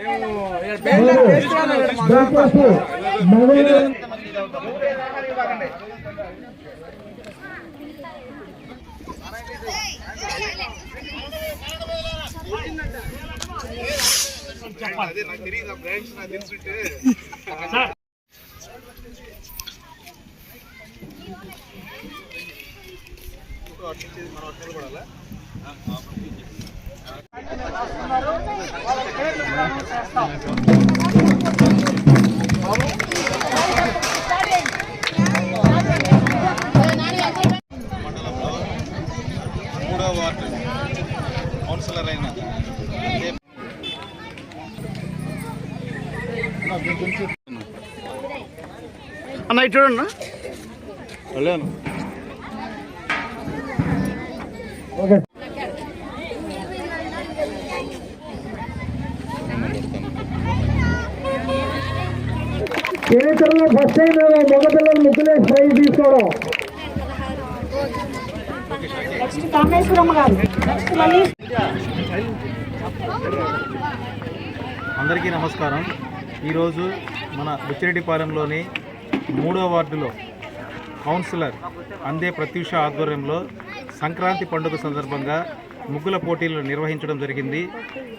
మూడో ward councillor అయిన అన్న ఇటు చూడండి వెళ్ళాను. చరిత్రలో ఫస్ట్ టైం మగపిల్లలు ముగ్గులేసి ప్రైజ్ తీసుకోవడం. అందరికీ నమస్కారం. ఈరోజు మన బుచ్చిరెడ్డిపాలెంలోని 3వ వార్డులో కౌన్సిలర్ అందే ప్రత్యూష ఆధ్వర్యంలో సంక్రాంతి పండుగ సందర్భంగా ముగ్గుల పోటీలు నిర్వహించడం జరిగింది.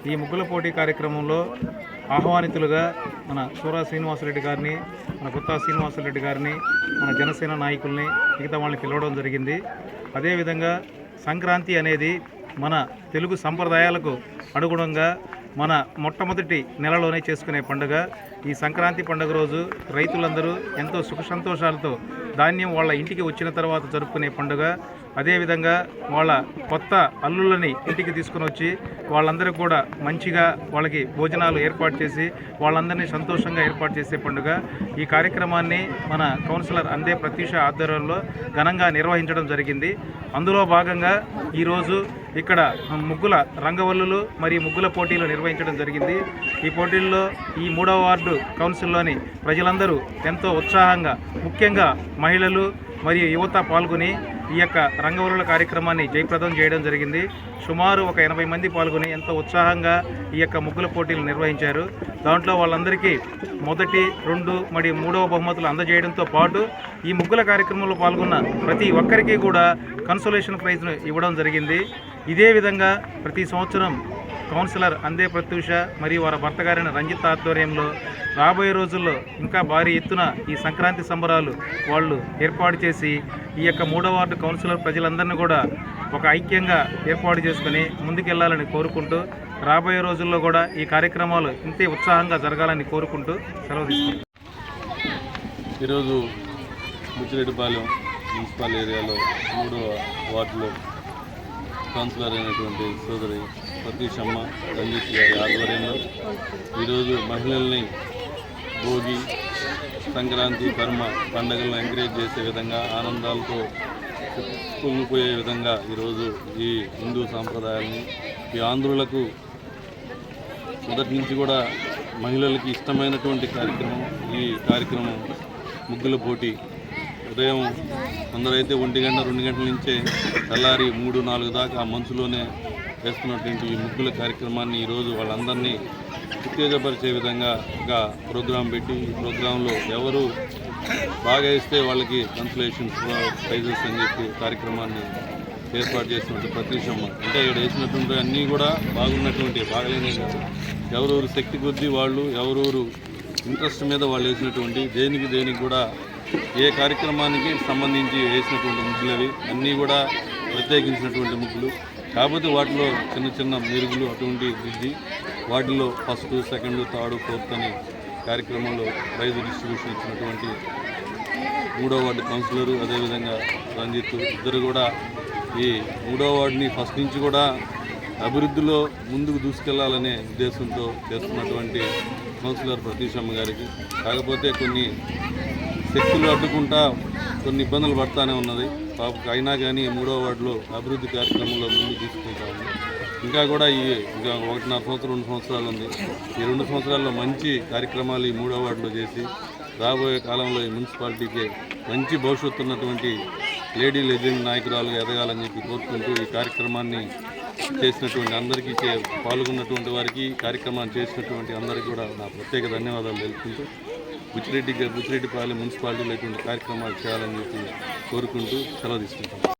ఈ ముగ్గుల పోటీ కార్యక్రమంలో ఆహ్వానితులుగా మన సూరా శ్రీనివాసరెడ్డి గారిని, మన కొత్త శ్రీనివాసరెడ్డి గారిని, మన జనసేన నాయకుల్ని, మిగతా వాళ్ళని పిలవడం జరిగింది. అదేవిధంగా సంక్రాంతి అనేది మన తెలుగు సంప్రదాయాలకు అనుగుణంగా మన మొట్టమొదటి నెలలోనే చేసుకునే పండుగ. ఈ సంక్రాంతి పండుగ రోజు రైతులందరూ ఎంతో సుఖ సంతోషాలతో ధాన్యం వాళ్ళ ఇంటికి వచ్చిన తర్వాత జరుపుకునే పండుగ. అదేవిధంగా వాళ్ళ కొత్త అల్లుళ్ళని ఇంటికి తీసుకుని వచ్చి వాళ్ళందరికీ కూడా మంచిగా వాళ్ళకి భోజనాలు ఏర్పాటు చేసి వాళ్ళందరినీ సంతోషంగా ఏర్పాటు చేసే పండుగ. ఈ కార్యక్రమాన్ని మన కౌన్సిలర్ అందే ప్రత్యూష ఆధ్వర్యంలో ఘనంగా నిర్వహించడం జరిగింది. అందులో భాగంగా ఈరోజు ఇక్కడ ముగ్గుల రంగవల్లులు మరియు ముగ్గుల పోటీలు నిర్వహించడం జరిగింది. ఈ పోటీల్లో ఈ 3వ వార్డు కౌన్సిల్లోని ప్రజలందరూ ఎంతో ఉత్సాహంగా, ముఖ్యంగా మహిళలు మరియు యువత పాల్గొని ఈ యొక్క రంగవల్లుల కార్యక్రమాన్ని జయప్రదం చేయడం జరిగింది. సుమారు ఒక 80 మంది పాల్గొని ఎంతో ఉత్సాహంగా ఈ యొక్క ముగ్గుల పోటీలు నిర్వహించారు. దాంట్లో వాళ్ళందరికీ 1, 2 మరియు 3వ బహుమతులు అందజేయడంతో పాటు ఈ ముగ్గుల కార్యక్రమంలో పాల్గొన్న ప్రతి ఒక్కరికి కూడా కన్సోలేషన్ ప్రైజ్ను ఇవ్వడం జరిగింది. ఇదే విధంగా ప్రతి సంవత్సరం కౌన్సిలర్ అందే ప్రత్యూష మరియు వారి భర్త గారైన రంజిత్ ఆధ్వర్యంలో రాబోయే రోజుల్లో ఇంకా భారీ ఎత్తున ఈ సంక్రాంతి సంబరాలు వాళ్ళు ఏర్పాటు చేసి ఈ యొక్క 3వ వార్డు కౌన్సిలర్ ప్రజలందరినీ కూడా ఒక ఐక్యంగా ఏర్పాటు చేసుకుని ముందుకెళ్లాలని కోరుకుంటూ రాబోయే రోజుల్లో కూడా ఈ కార్యక్రమాలు ఇంతే ఉత్సాహంగా జరగాలని కోరుకుంటూ సెలవు తీసుకుంటాం. ఈరోజు బుచ్చిరెడ్డిపాలెం మున్సిపల్ ఏరియాలో 3వ వార్డులో కౌన్సిలర్ అయినటువంటి సోదరి ప్రత్యూషమ్మ రంజిత్ గారి ఆధ్వర్యంలో ఈరోజు మహిళల్ని భోగి, సంక్రాంతి, కర్మ పండుగలను ఎంకరేజ్ చేసే విధంగా, ఆనందాలతో పొంగిపోయే విధంగా ఈరోజు ఈ హిందూ సాంప్రదాయాలని, ఈ ఆంధ్రులకు మొదటి నుంచి కూడా మహిళలకి ఇష్టమైనటువంటి కార్యక్రమం ఈ కార్యక్రమం ముగ్గుల పోటీ. ఉదయం కొందరైతే 1 గంట 2 గంటల నుంచే తెల్లారి 3, 4 దాకా ఆ మనసులోనే వేస్తున్నటువంటి ఈ ముగ్గుల కార్యక్రమాన్ని ఈరోజు వాళ్ళందరినీ ఉత్తేజపరిచే విధంగా ఒక ప్రోగ్రాం పెట్టి, ఈ ప్రోగ్రాంలో ఎవరు బాగా వేస్తే వాళ్ళకి కన్సలేషన్ ప్రైజెస్ అని చెప్పి కార్యక్రమాన్ని ఏర్పాటు చేసినటువంటి ప్రత్యూషమ్మ. అంటే ఇక్కడ వేసినటువంటి అన్నీ కూడా బాగున్నటువంటి, బాగలేనే కాదు, ఎవరెవరు శక్తి కొద్దీ వాళ్ళు, ఎవరెవరు ఇంట్రెస్ట్ మీద వాళ్ళు వేసినటువంటి, దేనికి కూడా ఏ కార్యక్రమానికి సంబంధించి వేసినటువంటి ముగ్గులు అవి అన్నీ కూడా ప్రత్యేకించినటువంటి ముగ్గులు. కాకపోతే వాటిలో చిన్న మెరుగులు అటువంటి దిద్ది వాటిలో 1st, 2nd, 3rd, 4th అని కార్యక్రమంలో ప్రైజ్ డిస్ట్రిబ్యూషన్ ఇచ్చినటువంటి 3వ వార్డు కౌన్సిలరు, అదేవిధంగా రంజిత్ ఇద్దరు కూడా ఈ 3వ వార్డుని ఫస్ట్ నుంచి కూడా అభివృద్ధిలో ముందుకు దూసుకెళ్లాలనే ఉద్దేశంతో చేస్తున్నటువంటి కౌన్సిలర్ ప్రత్యూషమ్మ గారికి. కాకపోతే కొన్ని శక్తులు అడ్డుకుంటా కొన్ని ఇబ్బందులు పడతానే ఉన్నది. పాపకు అయినా కానీ 3వ వార్డులో అభివృద్ధి కార్యక్రమంలో ముందుకు తీసుకుంటా ఉంది. ఇంకా కూడా ఇంకా 1.5 సంవత్సరం 2 సంవత్సరాలు ఉంది. ఈ 2 సంవత్సరాల్లో మంచి కార్యక్రమాలు ఈ 3వ వార్డులో చేసి రాబోయే కాలంలో ఈ మున్సిపాలిటీకి మంచి భవిష్యత్తు ఉన్నటువంటి లేడీ లెజెండ్ నాయకురాలుగా ఎదగాలని చెప్పి కోరుకుంటూ ఈ కార్యక్రమాన్ని చేసినటువంటి అందరికీ పాల్గొన్నటువంటి వారికి కార్యక్రమాన్ని చేసినటువంటి అందరికీ కూడా నా ప్రత్యేక ధన్యవాదాలు తెలుపుకుంటూ బుచ్చిరెడ్డిపాలెం మున్సిపాలిటీలో ఇటువంటి కార్యక్రమాలు చేయాలని చెప్పి కోరుకుంటూ సెలవు తీసుకుంటాను.